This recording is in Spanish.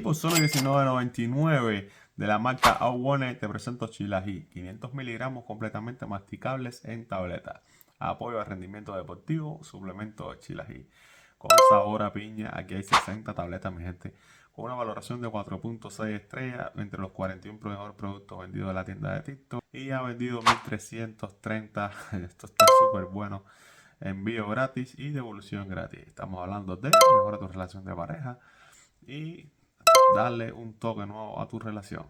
por solo $19.99 de la marca Awone te presento Chilají, 500 miligramos completamente masticables en tableta. Apoyo al rendimiento deportivo, suplemento de Chilají. Con sabor a piña, aquí hay 60 tabletas, mi gente. Con una valoración de 4.6 estrellas entre los 41 mejores productos vendidos de la tienda de TikTok. Y ha vendido 1330. Esto está súper bueno. Envío gratis y devolución gratis. Estamos hablando de mejorar tu relación de pareja y darle un toque nuevo a tu relación.